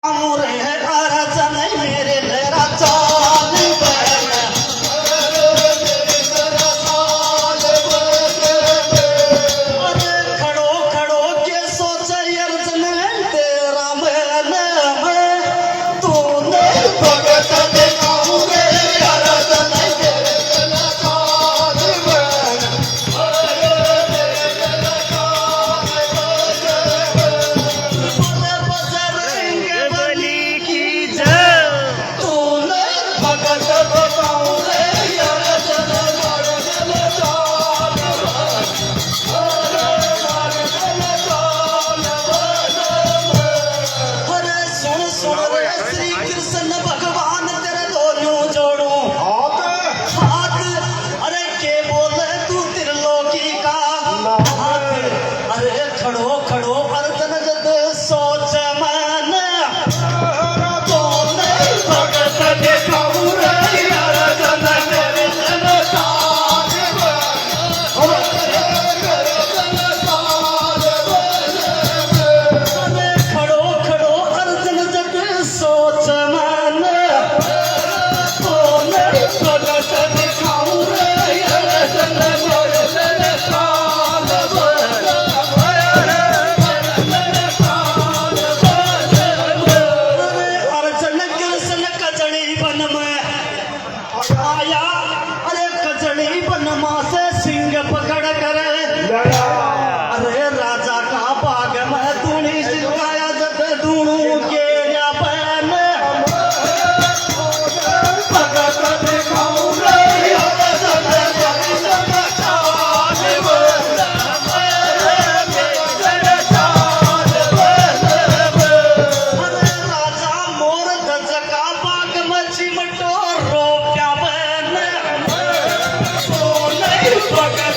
मोरे आराचा नाही मेरे लहराचा अरे खड़ो खड़ो के सोच अर्जुन तेरा मन तू नहीं भगत देखा रे आराचा नहीं मेरे श्री कृष्ण भगवान तेरे दोनों जोड़ो हाथ अरे के बोले तू त्रिलोकी का हाथ अरे खड़ो खड़ो अर्जुन जद सोच मन तो नहीं भगत देखाऊ रे अर्जुन तेरे खड़ो खड़ो अर्जुन जद सोच मन तो नहीं भगत देखाऊ रे अर्जुन अर्जुन कृष्ण कजड़ी बन में आया अरे कजड़ी बन मां से सिंह पकड़ कर अरे राजा का बाग में तूनी सिखाया जत दूणू के या बहन भगत दिखाऊं रे अरे राजा मोर गज का बाग में चिमटो रो क्या बहन तो नहीं भगत